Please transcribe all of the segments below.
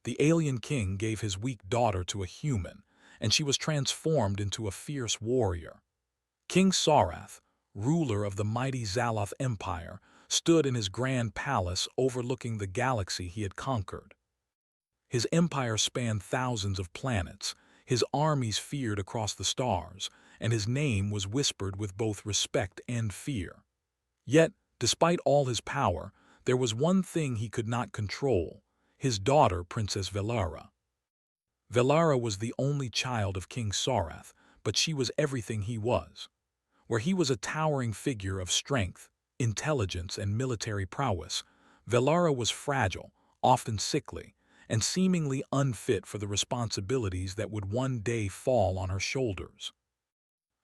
The alien king gave his weak daughter to a human, and she was transformed into a fierce warrior. King Sarath, ruler of the mighty Zaloth Empire, stood in his grand palace overlooking the galaxy he had conquered. His empire spanned thousands of planets, his armies feared across the stars, and his name was whispered with both respect and fear. Yet, despite all his power, there was one thing he could not control: his daughter, Princess Velara. Velara was the only child of King Sarath, but she was everything he was. Where he was a towering figure of strength, intelligence, and military prowess, Velara was fragile, often sickly, and seemingly unfit for the responsibilities that would one day fall on her shoulders.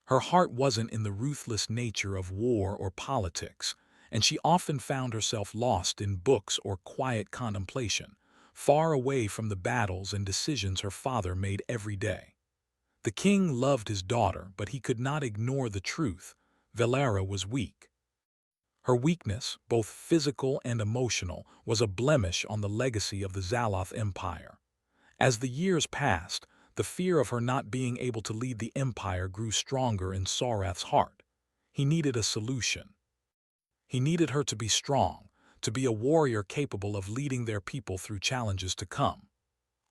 Her heart wasn't in the ruthless nature of war or politics, and she often found herself lost in books or quiet contemplation, far away from the battles and decisions her father made every day. The king loved his daughter, but he could not ignore the truth: Velara was weak. Her weakness, both physical and emotional, was a blemish on the legacy of the Zaloth Empire. As the years passed, the fear of her not being able to lead the empire grew stronger in Sarath's heart. He needed a solution. He needed her to be strong, to be a warrior capable of leading their people through challenges to come.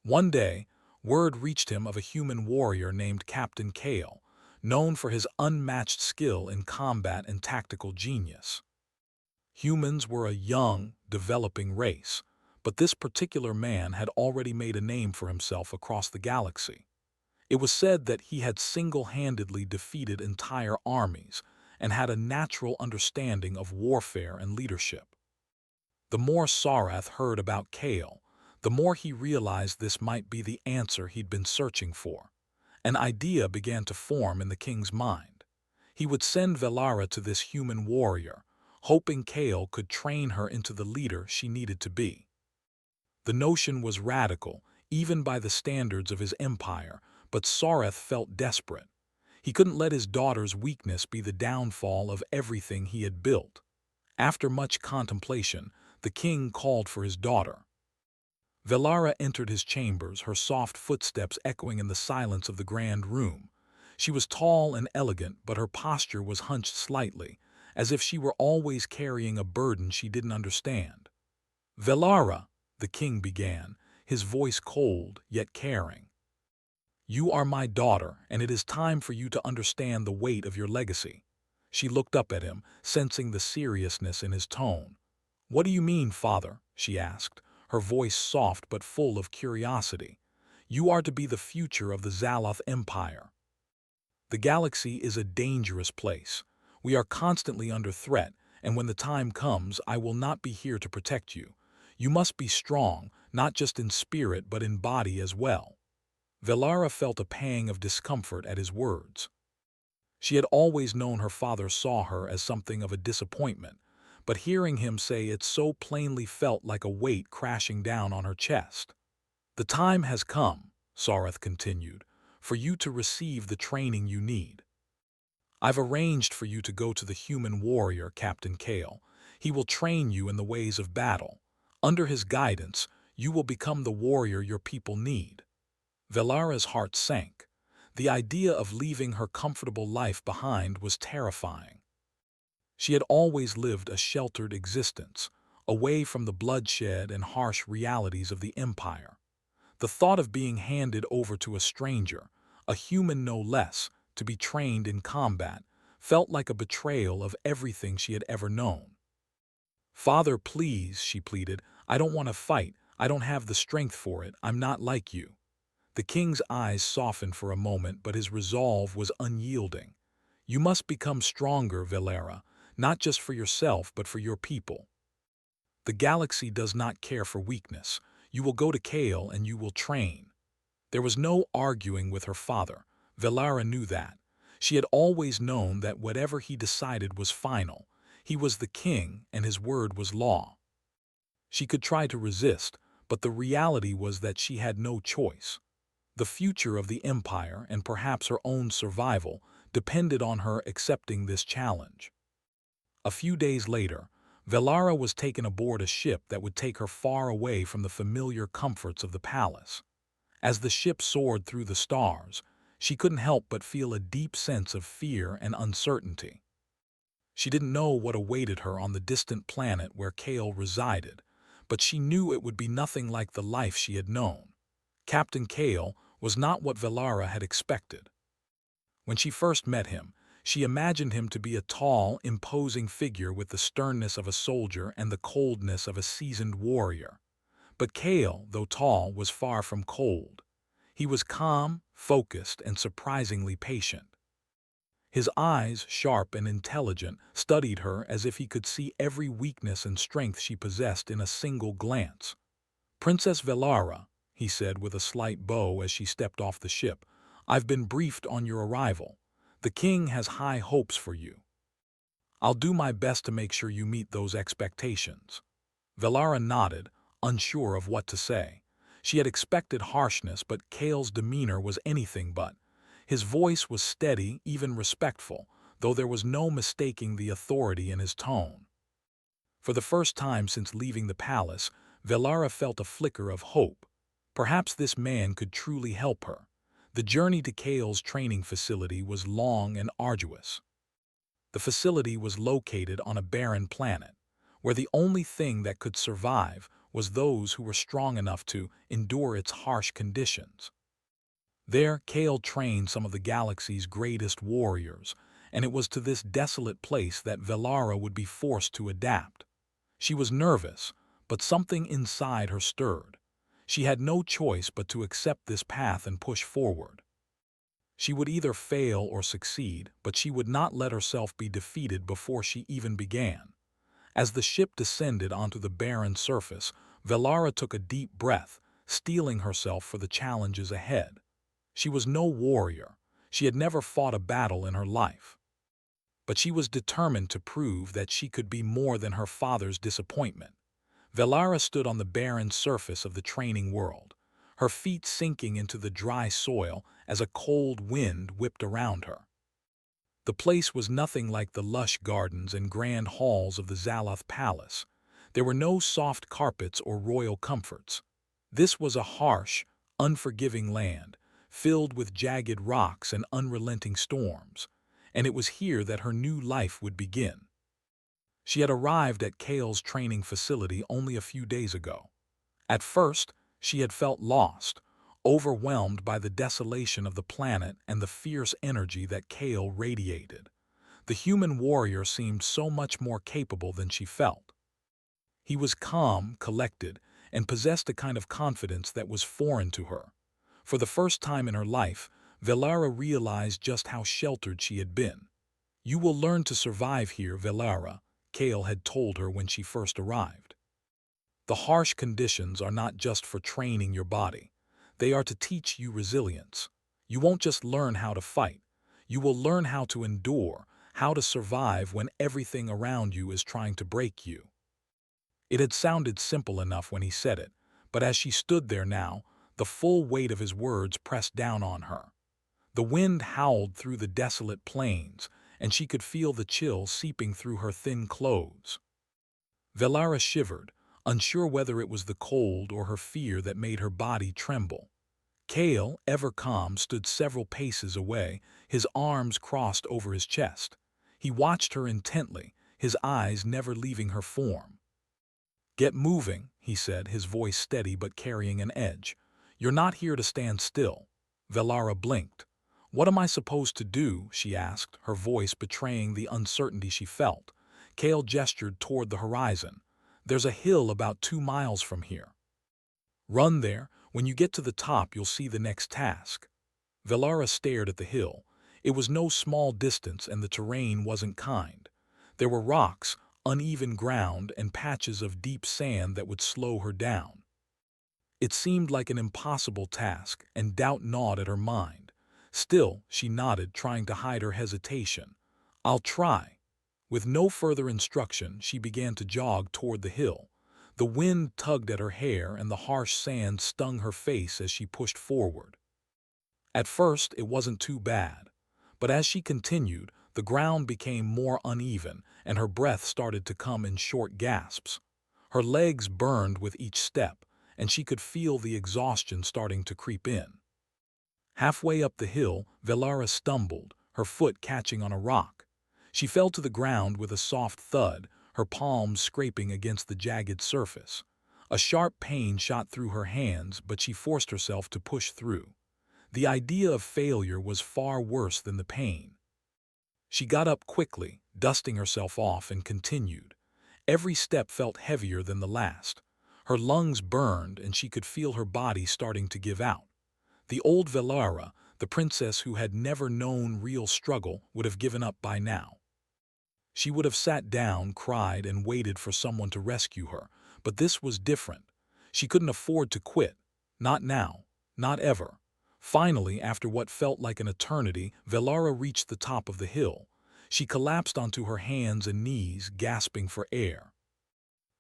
One day, word reached him of a human warrior named Captain Kale, known for his unmatched skill in combat and tactical genius. Humans were a young, developing race, but this particular man had already made a name for himself across the galaxy. It was said that he had single-handedly defeated entire armies and had a natural understanding of warfare and leadership. The more Sarath heard about Kale, the more he realized this might be the answer he'd been searching for. An idea began to form in the king's mind. He would send Velara to this human warrior, hoping Kale could train her into the leader she needed to be. The notion was radical, even by the standards of his empire, but Sarath felt desperate. He couldn't let his daughter's weakness be the downfall of everything he had built. After much contemplation, the king called for his daughter. Velara entered his chambers, her soft footsteps echoing in the silence of the grand room. She was tall and elegant, but her posture was hunched slightly, as if she were always carrying a burden she didn't understand. "Velara," the king began, his voice cold yet caring. "You are my daughter, and it is time for you to understand the weight of your legacy." She looked up at him, sensing the seriousness in his tone. "What do you mean, father?" she asked, her voice soft but full of curiosity. "You are to be the future of the Zaloth Empire. The galaxy is a dangerous place. We are constantly under threat, and when the time comes, I will not be here to protect you. You must be strong, not just in spirit but in body as well." Velara felt a pang of discomfort at his words. She had always known her father saw her as something of a disappointment, but hearing him say it so plainly felt like a weight crashing down on her chest. "The time has come," Sarath continued, "for you to receive the training you need. I've arranged for you to go to the human warrior, Captain Kale. He will train you in the ways of battle. Under his guidance, you will become the warrior your people need." Velara's heart sank. The idea of leaving her comfortable life behind was terrifying. She had always lived a sheltered existence, away from the bloodshed and harsh realities of the empire. The thought of being handed over to a stranger, a human no less, to be trained in combat, felt like a betrayal of everything she had ever known. "Father, please," she pleaded, "I don't want to fight. I don't have the strength for it. I'm not like you." The king's eyes softened for a moment, but his resolve was unyielding. "You must become stronger, Velara, not just for yourself but for your people. The galaxy does not care for weakness. You will go to Kale and you will train." There was no arguing with her father. Velara knew that. She had always known that whatever he decided was final. He was the king, and his word was law. She could try to resist, but the reality was that she had no choice. The future of the empire, and perhaps her own survival, depended on her accepting this challenge. A few days later, Velara was taken aboard a ship that would take her far away from the familiar comforts of the palace. As the ship soared through the stars, she couldn't help but feel a deep sense of fear and uncertainty. She didn't know what awaited her on the distant planet where Kale resided, but she knew it would be nothing like the life she had known. Captain Kale was not what Velara had expected. When she first met him, she imagined him to be a tall, imposing figure with the sternness of a soldier and the coldness of a seasoned warrior. But Kale, though tall, was far from cold. He was calm, focused, and surprisingly patient. His eyes, sharp and intelligent, studied her as if he could see every weakness and strength she possessed in a single glance. "Princess Velara," he said with a slight bow as she stepped off the ship, "I've been briefed on your arrival. The king has high hopes for you. I'll do my best to make sure you meet those expectations." Velara nodded, unsure of what to say. She had expected harshness, but Kale's demeanor was anything but. His voice was steady, even respectful, though there was no mistaking the authority in his tone. For the first time since leaving the palace, Velara felt a flicker of hope. Perhaps this man could truly help her. The journey to Kale's training facility was long and arduous. The facility was located on a barren planet, where the only thing that could survive was those who were strong enough to endure its harsh conditions. There, Kale trained some of the galaxy's greatest warriors, and it was to this desolate place that Velara would be forced to adapt. She was nervous, but something inside her stirred. She had no choice but to accept this path and push forward. She would either fail or succeed, but she would not let herself be defeated before she even began. As the ship descended onto the barren surface, Velara took a deep breath, steeling herself for the challenges ahead. She was no warrior. She had never fought a battle in her life. But she was determined to prove that she could be more than her father's disappointment. Velara stood on the barren surface of the training world, her feet sinking into the dry soil as a cold wind whipped around her. The place was nothing like the lush gardens and grand halls of the Zaloth Palace. There were no soft carpets or royal comforts. This was a harsh, unforgiving land, filled with jagged rocks and unrelenting storms, and it was here that her new life would begin. She had arrived at Kale's training facility only a few days ago. At first, she had felt lost, overwhelmed by the desolation of the planet and the fierce energy that Kale radiated. The human warrior seemed so much more capable than she felt. He was calm, collected, and possessed a kind of confidence that was foreign to her. For the first time in her life, Velara realized just how sheltered she had been. "You will learn to survive here, Velara," Kale had told her when she first arrived. "The harsh conditions are not just for training your body. They are to teach you resilience. You won't just learn how to fight. You will learn how to endure, how to survive when everything around you is trying to break you." It had sounded simple enough when he said it, but as she stood there now, the full weight of his words pressed down on her. The wind howled through the desolate plains, and she could feel the chill seeping through her thin clothes. Velara shivered, unsure whether it was the cold or her fear that made her body tremble. Kale, ever calm, stood several paces away, his arms crossed over his chest. He watched her intently, his eyes never leaving her form. "Get moving," he said, his voice steady but carrying an edge. "You're not here to stand still." Velara blinked. "What am I supposed to do?" she asked, her voice betraying the uncertainty she felt. Kale gestured toward the horizon. "There's a hill about 2 miles from here. Run there. When you get to the top, you'll see the next task." Velara stared at the hill. It was no small distance, and the terrain wasn't kind. There were rocks, uneven ground, and patches of deep sand that would slow her down. It seemed like an impossible task, and doubt gnawed at her mind. Still, she nodded, trying to hide her hesitation. "I'll try." With no further instruction, she began to jog toward the hill. The wind tugged at her hair, and the harsh sand stung her face as she pushed forward. At first, it wasn't too bad, but as she continued, The ground became more uneven, and her breath started to come in short gasps. Her legs burned with each step, and she could feel the exhaustion starting to creep in. Halfway up the hill, Velara stumbled, her foot catching on a rock. She fell to the ground with a soft thud, her palms scraping against the jagged surface. A sharp pain shot through her hands, but she forced herself to push through. The idea of failure was far worse than the pain. She got up quickly, dusting herself off, and continued. Every step felt heavier than the last. Her lungs burned, and she could feel her body starting to give out. The old Velara, the princess who had never known real struggle, would have given up by now. She would have sat down, cried, and waited for someone to rescue her, but this was different. She couldn't afford to quit. Not now. Not ever. Finally, after what felt like an eternity, Velara reached the top of the hill. She collapsed onto her hands and knees, gasping for air.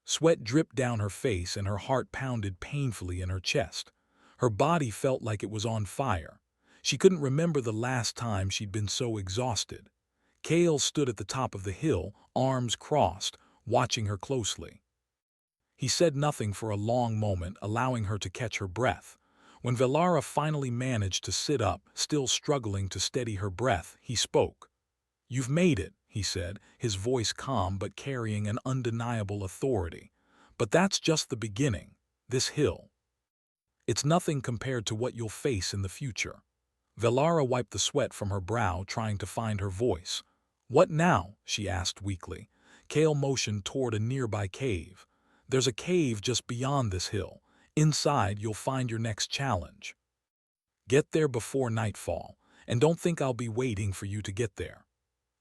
Sweat dripped down her face and her heart pounded painfully in her chest. Her body felt like it was on fire. She couldn't remember the last time she'd been so exhausted. Kale stood at the top of the hill, arms crossed, watching her closely. He said nothing for a long moment, allowing her to catch her breath. When Velara finally managed to sit up, still struggling to steady her breath, he spoke. "You've made it," he said, his voice calm but carrying an undeniable authority. "But that's just the beginning. This hill. It's nothing compared to what you'll face in the future." Velara wiped the sweat from her brow, trying to find her voice. "What now?" she asked weakly. Kale motioned toward a nearby cave. "There's a cave just beyond this hill. Inside, you'll find your next challenge. Get there before nightfall, and don't think I'll be waiting for you to get there."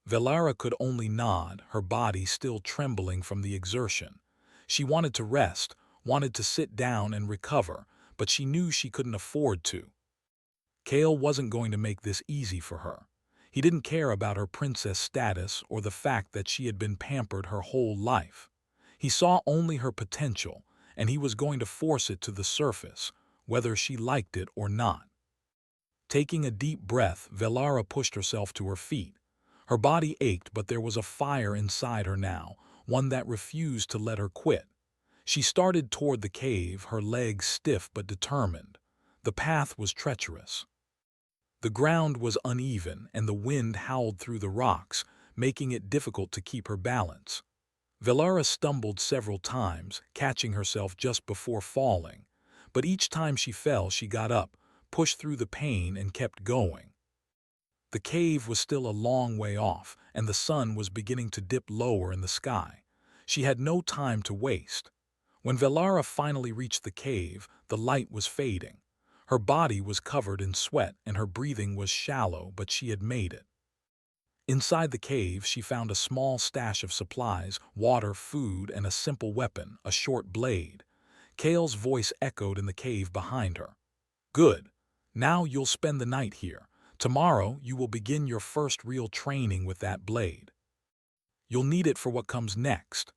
Velara could only nod, her body still trembling from the exertion. She wanted to rest, wanted to sit down and recover, but she knew she couldn't afford to. Kale wasn't going to make this easy for her. He didn't care about her princess status or the fact that she had been pampered her whole life. He saw only her potential, and he was going to force it to the surface, whether she liked it or not. Taking a deep breath, Velara pushed herself to her feet. Her body ached, but there was a fire inside her now, one that refused to let her quit. She started toward the cave, her legs stiff but determined. The path was treacherous. The ground was uneven, and the wind howled through the rocks, making it difficult to keep her balance. Velara stumbled several times, catching herself just before falling. But each time she fell, she got up, pushed through the pain, and kept going. The cave was still a long way off, and the sun was beginning to dip lower in the sky. She had no time to waste. When Velara finally reached the cave, the light was fading. Her body was covered in sweat, and her breathing was shallow, but she had made it. Inside the cave, she found a small stash of supplies, water, food, and a simple weapon, a short blade. Kale's voice echoed in the cave behind her. "Good. Now you'll spend the night here. Tomorrow you will begin your first real training with that blade. You'll need it for what comes next."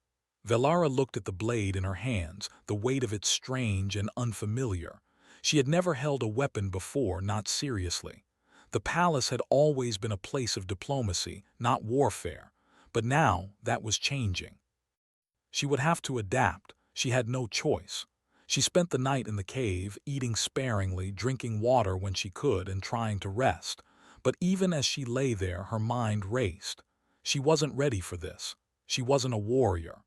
Velara looked at the blade in her hands, the weight of it strange and unfamiliar. She had never held a weapon before, not seriously. The palace had always been a place of diplomacy, not warfare, but now that was changing. She would have to adapt. She had no choice. She spent the night in the cave, eating sparingly, drinking water when she could, and trying to rest. But even as she lay there, her mind raced. She wasn't ready for this. She wasn't a warrior.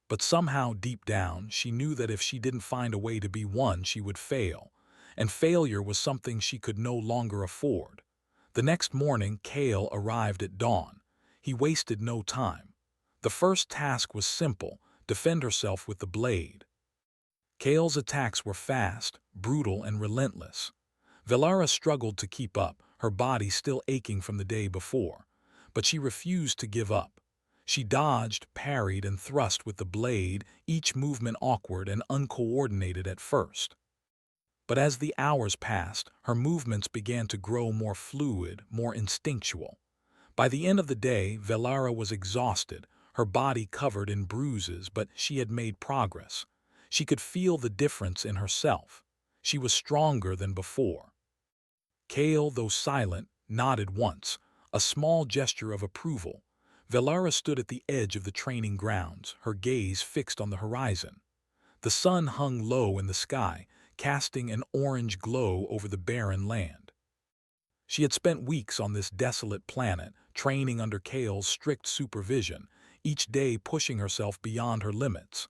But somehow, deep down, she knew that if she didn't find a way to be one, she would fail. And failure was something she could no longer afford. The next morning, Kale arrived at dawn. He wasted no time. The first task was simple: defend herself with the blade. Kale's attacks were fast, brutal, and relentless. Velara struggled to keep up, her body still aching from the day before. But she refused to give up. She dodged, parried, and thrust with the blade, each movement awkward and uncoordinated at first. But as the hours passed, her movements began to grow more fluid, more instinctual. By the end of the day, Velara was exhausted, her body covered in bruises, but she had made progress. She could feel the difference in herself. She was stronger than before. Kale, though silent, nodded once, A small gesture of approval. Velara stood at the edge of the training grounds, her gaze fixed on the horizon. The sun hung low in the sky, casting an orange glow over the barren land. She had spent weeks on this desolate planet, training under Kale's strict supervision, each day pushing herself beyond her limits.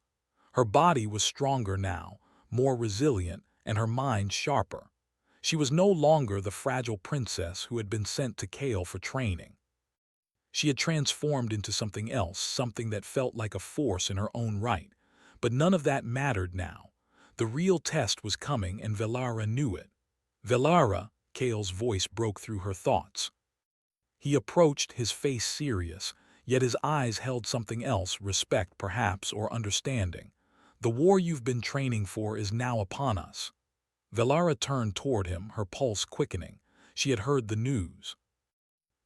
Her body was stronger now, more resilient, and her mind sharper. She was no longer the fragile princess who had been sent to Kale for training. She had transformed into something else, something that felt like a force in her own right. But none of that mattered now. The real test was coming, and Velara knew it. Velara, Kale's voice broke through her thoughts. He approached, his face serious, yet his eyes held something else, respect perhaps, or understanding. The war you've been training for is now upon us. Velara turned toward him, her pulse quickening. She had heard the news.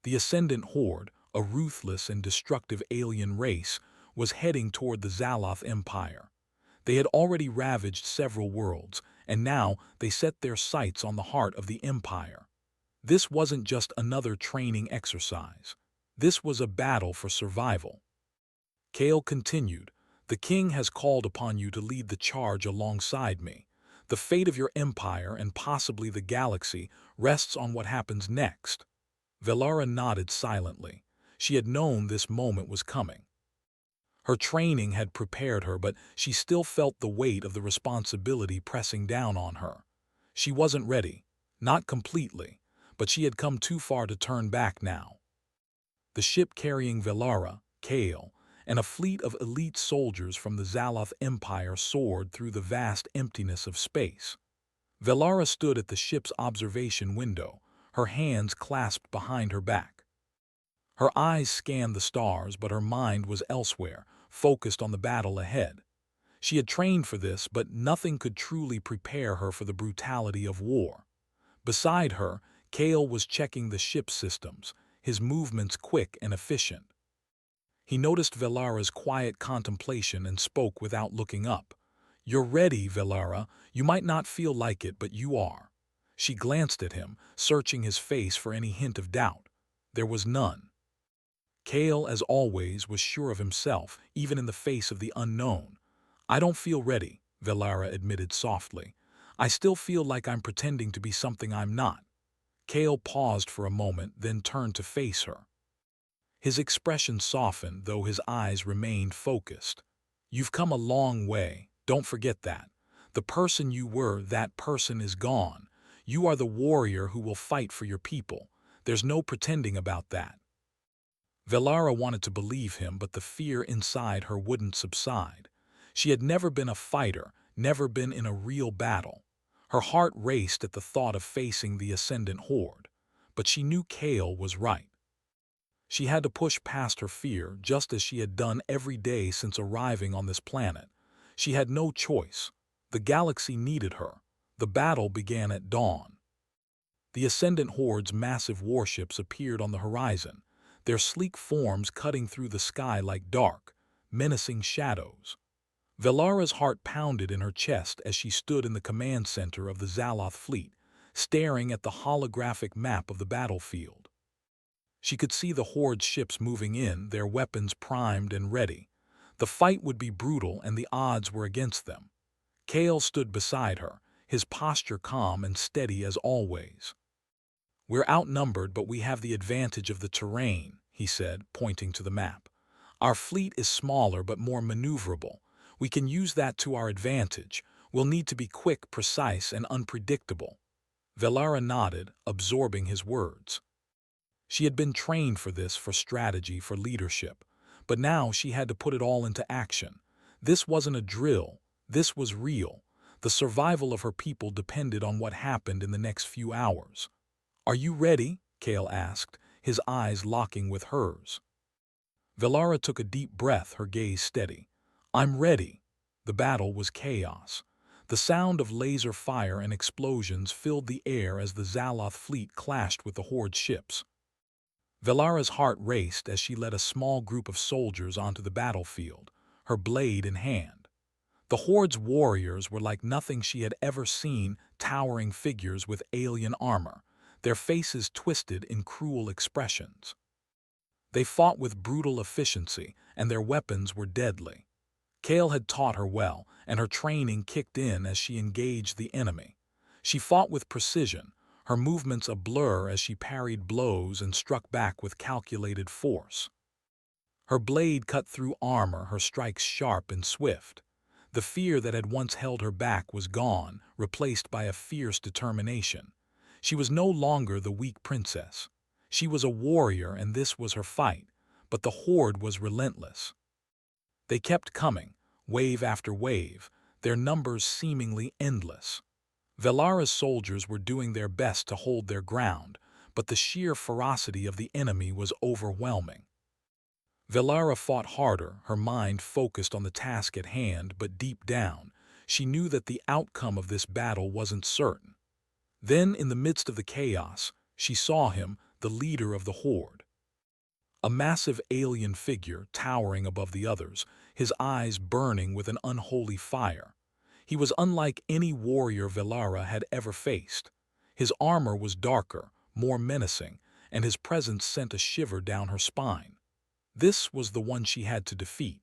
The Ascendant Horde, a ruthless and destructive alien race, was heading toward the Zaloth Empire. They had already ravaged several worlds, and now they set their sights on the heart of the Empire. This wasn't just another training exercise. This was a battle for survival. Kale continued, "The king has called upon you to lead the charge alongside me. The fate of your empire and possibly the galaxy rests on what happens next." Velara nodded silently. She had known this moment was coming. Her training had prepared her, but she still felt the weight of the responsibility pressing down on her. She wasn't ready, not completely, but she had come too far to turn back now. The ship carrying Velara, Kale, and a fleet of elite soldiers from the Zaloth Empire soared through the vast emptiness of space. Velara stood at the ship's observation window, her hands clasped behind her back. Her eyes scanned the stars, but her mind was elsewhere, focused on the battle ahead. She had trained for this, but nothing could truly prepare her for the brutality of war. Beside her, Kale was checking the ship's systems, his movements quick and efficient. He noticed Velara's quiet contemplation and spoke without looking up. "You're ready, Velara. You might not feel like it, but you are." She glanced at him, searching his face for any hint of doubt. There was none. Kale, as always, was sure of himself, even in the face of the unknown. "I don't feel ready," Velara admitted softly. "I still feel like I'm pretending to be something I'm not." Kale paused for a moment, then turned to face her. His expression softened, though his eyes remained focused. "You've come a long way. Don't forget that. The person you were, that person is gone. You are the warrior who will fight for your people. There's no pretending about that." Velara wanted to believe him, but the fear inside her wouldn't subside. She had never been a fighter, never been in a real battle. Her heart raced at the thought of facing the Ascendant Horde. But she knew Kale was right. She had to push past her fear, just as she had done every day since arriving on this planet. She had no choice. The galaxy needed her. The battle began at dawn. The Ascendant Horde's massive warships appeared on the horizon, their sleek forms cutting through the sky like dark, menacing shadows. Velara's heart pounded in her chest as she stood in the command center of the Zaloth fleet, staring at the holographic map of the battlefield. She could see the Horde's ships moving in, their weapons primed and ready. The fight would be brutal, and the odds were against them. Kale stood beside her, his posture calm and steady as always. "We're outnumbered, but we have the advantage of the terrain," he said, pointing to the map. "Our fleet is smaller but more maneuverable. We can use that to our advantage. We'll need to be quick, precise, and unpredictable." Velara nodded, absorbing his words. She had been trained for this, for strategy, for leadership. But now she had to put it all into action. This wasn't a drill. This was real. The survival of her people depended on what happened in the next few hours. "Are you ready?" Kale asked, his eyes locking with hers. Velara took a deep breath, her gaze steady. "I'm ready." The battle was chaos. The sound of laser fire and explosions filled the air as the Zaloth fleet clashed with the Horde ships. Velara's heart raced as she led a small group of soldiers onto the battlefield, her blade in hand. The Horde's warriors were like nothing she had ever seen, towering figures with alien armor. their faces twisted in cruel expressions. They fought with brutal efficiency, and their weapons were deadly. Kale had taught her well, and her training kicked in as she engaged the enemy. She fought with precision, her movements a blur as she parried blows and struck back with calculated force. Her blade cut through armor, her strikes sharp and swift. The fear that had once held her back was gone, replaced by a fierce determination. She was no longer the weak princess. She was a warrior, and this was her fight, but the horde was relentless. They kept coming, wave after wave, their numbers seemingly endless. Velara's soldiers were doing their best to hold their ground, but the sheer ferocity of the enemy was overwhelming. Velara fought harder, her mind focused on the task at hand, but deep down, she knew that the outcome of this battle wasn't certain. Then, in the midst of the chaos, she saw him, the leader of the horde. A massive alien figure towering above the others, his eyes burning with an unholy fire. He was unlike any warrior Velara had ever faced. His armor was darker, more menacing, and his presence sent a shiver down her spine. This was the one she had to defeat.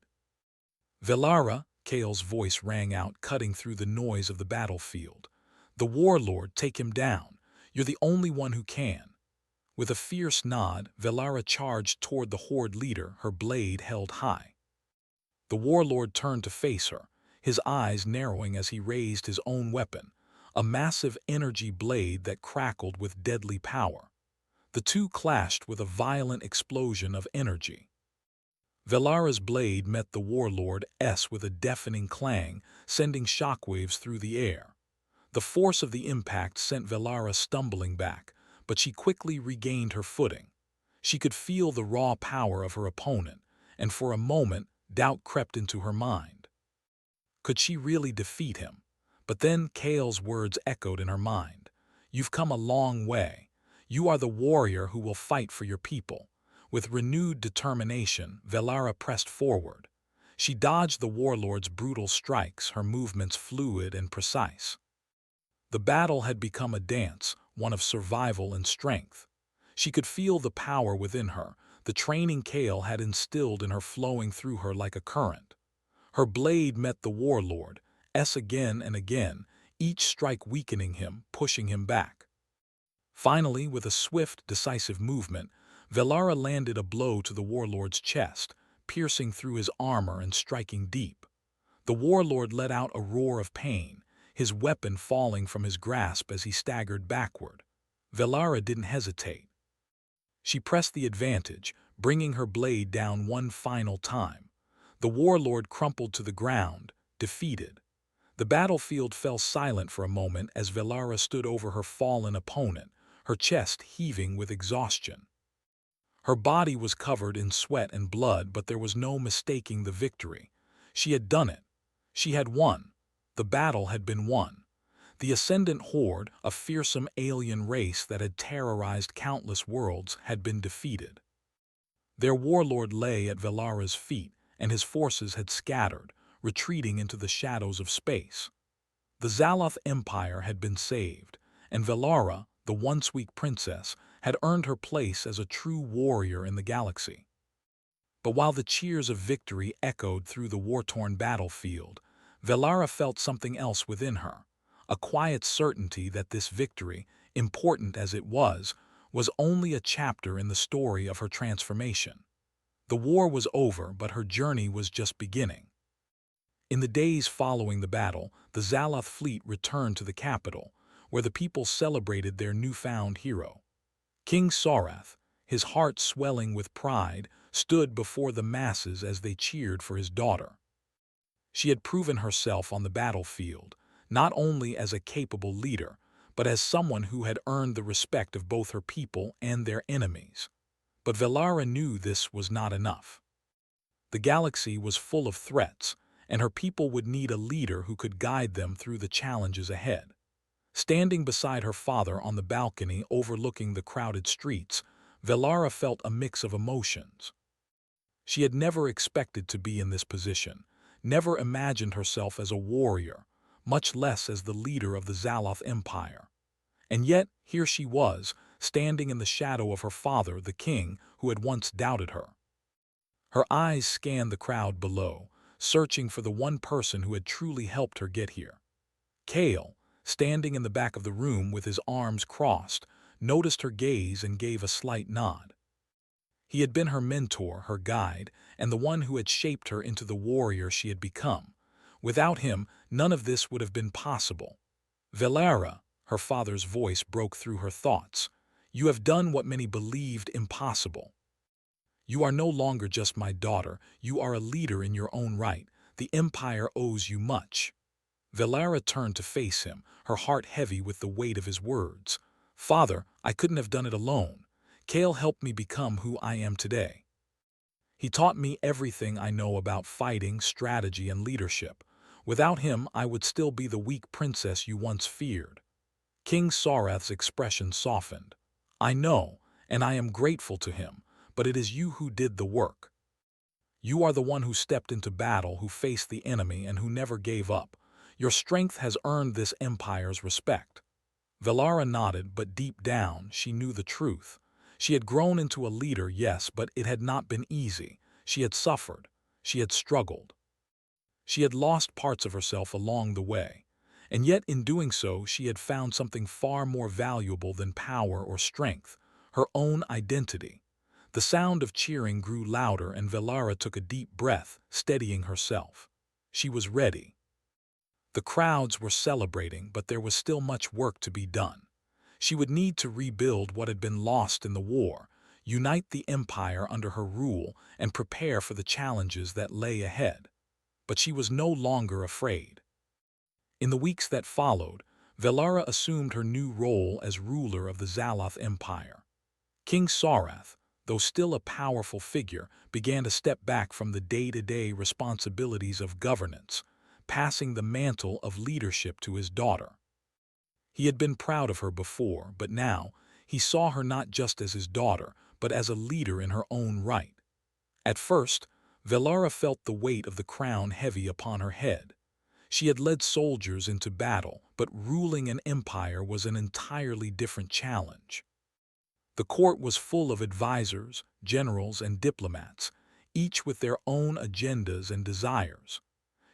Velara, Kale's voice rang out, cutting through the noise of the battlefield. The warlord, take him down. You're the only one who can. With a fierce nod, Velara charged toward the horde leader, her blade held high. The warlord turned to face her, his eyes narrowing as he raised his own weapon, a massive energy blade that crackled with deadly power. The two clashed with a violent explosion of energy. Velara's blade met the warlord's with a deafening clang, sending shockwaves through the air. The force of the impact sent Velara stumbling back, but she quickly regained her footing. She could feel the raw power of her opponent, and for a moment, doubt crept into her mind. Could she really defeat him? But then Kale's words echoed in her mind. You've come a long way. You are the warrior who will fight for your people. With renewed determination, Velara pressed forward. She dodged the warlord's brutal strikes, her movements fluid and precise. The battle had become a dance, one of survival and strength. She could feel the power within her, the training Kale had instilled in her flowing through her like a current. Her blade met the warlord's again and again, each strike weakening him, pushing him back. Finally, with a swift, decisive movement, Velara landed a blow to the warlord's chest, piercing through his armor and striking deep. The warlord let out a roar of pain, his weapon falling from his grasp as he staggered backward. Velara didn't hesitate. She pressed the advantage, bringing her blade down one final time. The warlord crumpled to the ground, defeated. The battlefield fell silent for a moment as Velara stood over her fallen opponent, her chest heaving with exhaustion. Her body was covered in sweat and blood, but there was no mistaking the victory. She had done it. She had won. The battle had been won. The Ascendant Horde, a fearsome alien race that had terrorized countless worlds, had been defeated. Their warlord lay at Velara's feet, and his forces had scattered, retreating into the shadows of space. The Zaloth Empire had been saved, and Velara, the once weak princess, had earned her place as a true warrior in the galaxy. But while the cheers of victory echoed through the war-torn battlefield, Velara felt something else within her, a quiet certainty that this victory, important as it was only a chapter in the story of her transformation. The war was over, but her journey was just beginning. In the days following the battle, the Zaloth fleet returned to the capital, where the people celebrated their newfound hero. King Sorath, his heart swelling with pride, stood before the masses as they cheered for his daughter. She had proven herself on the battlefield, not only as a capable leader, but as someone who had earned the respect of both her people and their enemies. But Velara knew this was not enough. The galaxy was full of threats, and her people would need a leader who could guide them through the challenges ahead. Standing beside her father on the balcony overlooking the crowded streets, Velara felt a mix of emotions. She had never expected to be in this position, never imagined herself as a warrior, much less as the leader of the Zaloth Empire. And yet, here she was, standing in the shadow of her father, the king, who had once doubted her. Her eyes scanned the crowd below, searching for the one person who had truly helped her get here. Kale, standing in the back of the room with his arms crossed, noticed her gaze and gave a slight nod. He had been her mentor, her guide, and the one who had shaped her into the warrior she had become. Without him, none of this would have been possible. "Velara," her father's voice broke through her thoughts, "you have done what many believed impossible. You are no longer just my daughter, you are a leader in your own right. The Empire owes you much." Velara turned to face him, her heart heavy with the weight of his words. "Father, I couldn't have done it alone. Kale helped me become who I am today. He taught me everything I know about fighting, strategy, and leadership. Without him, I would still be the weak princess you once feared." King Sorath's expression softened. "I know, and I am grateful to him, but it is you who did the work. You are the one who stepped into battle, who faced the enemy, and who never gave up. Your strength has earned this empire's respect." Velara nodded, but deep down, she knew the truth. She had grown into a leader, yes, but it had not been easy. She had suffered. She had struggled. She had lost parts of herself along the way. And yet, in doing so, she had found something far more valuable than power or strength: her own identity. The sound of cheering grew louder, and Velara took a deep breath, steadying herself. She was ready. The crowds were celebrating, but there was still much work to be done. She would need to rebuild what had been lost in the war, unite the empire under her rule, and prepare for the challenges that lay ahead. But she was no longer afraid. In the weeks that followed, Velara assumed her new role as ruler of the Zaloth Empire. King Sorath, though still a powerful figure, began to step back from the day-to-day responsibilities of governance, passing the mantle of leadership to his daughter. He had been proud of her before, but now he saw her not just as his daughter, but as a leader in her own right. At first, Velara felt the weight of the crown heavy upon her head. She had led soldiers into battle, but ruling an empire was an entirely different challenge. The court was full of advisors, generals, and diplomats, each with their own agendas and desires.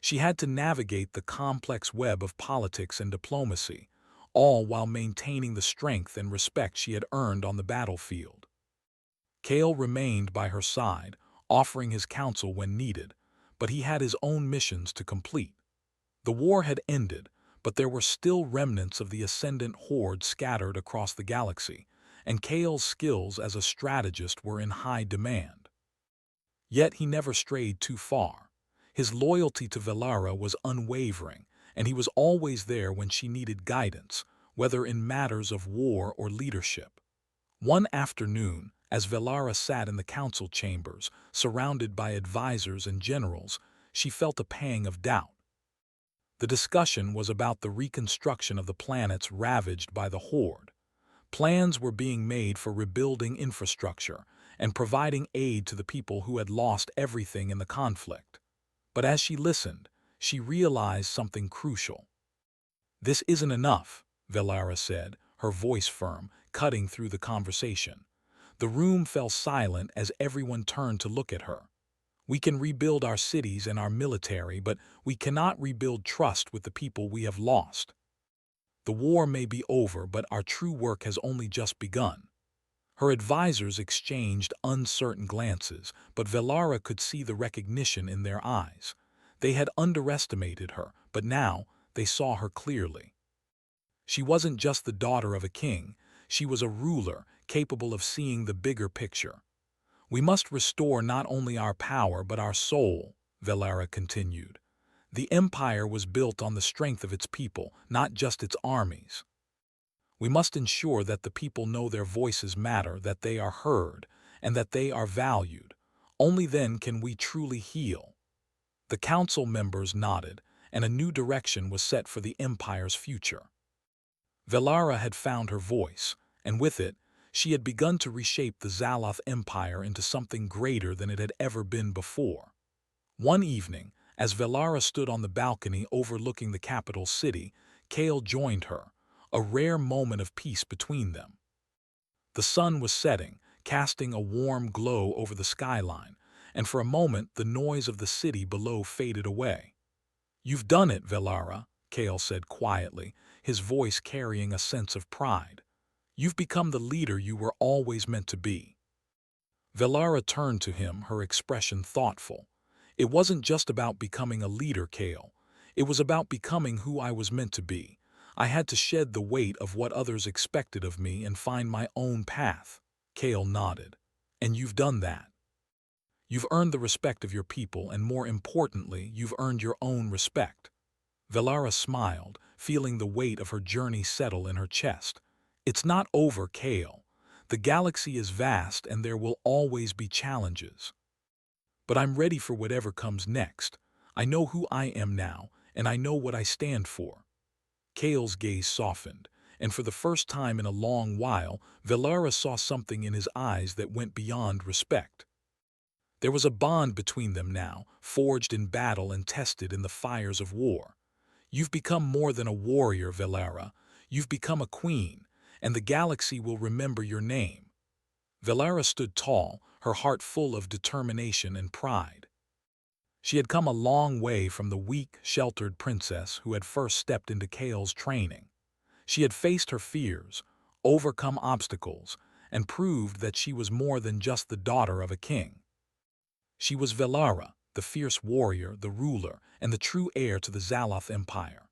She had to navigate the complex web of politics and diplomacy, all while maintaining the strength and respect she had earned on the battlefield. Kale remained by her side, offering his counsel when needed, but he had his own missions to complete. The war had ended, but there were still remnants of the Ascendant Horde scattered across the galaxy, and Kale's skills as a strategist were in high demand. Yet he never strayed too far. His loyalty to Velara was unwavering, and he was always there when she needed guidance, whether in matters of war or leadership. One afternoon, as Velara sat in the council chambers, surrounded by advisors and generals, she felt a pang of doubt. The discussion was about the reconstruction of the planets ravaged by the Horde. Plans were being made for rebuilding infrastructure and providing aid to the people who had lost everything in the conflict. But as she listened, she realized something crucial. "This isn't enough," Velara said, her voice firm, cutting through the conversation. The room fell silent as everyone turned to look at her. "We can rebuild our cities and our military, but we cannot rebuild trust with the people we have lost. The war may be over, but our true work has only just begun." Her advisors exchanged uncertain glances, but Velara could see the recognition in their eyes. They had underestimated her, but now they saw her clearly. She wasn't just the daughter of a king, she was a ruler capable of seeing the bigger picture. "We must restore not only our power but our soul," Velara continued. "The empire was built on the strength of its people, not just its armies. We must ensure that the people know their voices matter, that they are heard, and that they are valued. Only then can we truly heal." The council members nodded, and a new direction was set for the empire's future. Velara had found her voice, and with it, she had begun to reshape the Zaloth Empire into something greater than it had ever been before. One evening, as Velara stood on the balcony overlooking the capital city, Kale joined her, a rare moment of peace between them. The sun was setting, casting a warm glow over the skyline, and for a moment the noise of the city below faded away. "You've done it, Velara," Kale said quietly, his voice carrying a sense of pride. "You've become the leader you were always meant to be." Velara turned to him, her expression thoughtful. "It wasn't just about becoming a leader, Kale. It was about becoming who I was meant to be. I had to shed the weight of what others expected of me and find my own path." Kale nodded. "And you've done that. You've earned the respect of your people, and more importantly, you've earned your own respect." Velara smiled, feeling the weight of her journey settle in her chest. "It's not over, Kale. The galaxy is vast and there will always be challenges. But I'm ready for whatever comes next. I know who I am now, and I know what I stand for." Kale's gaze softened, and for the first time in a long while, Velara saw something in his eyes that went beyond respect. There was a bond between them now, forged in battle and tested in the fires of war. "You've become more than a warrior, Velara. You've become a queen, and the galaxy will remember your name." Velara stood tall, her heart full of determination and pride. She had come a long way from the weak, sheltered princess who had first stepped into Kale's training. She had faced her fears, overcome obstacles, and proved that she was more than just the daughter of a king. She was Velara, the fierce warrior, the ruler, and the true heir to the Zaloth Empire.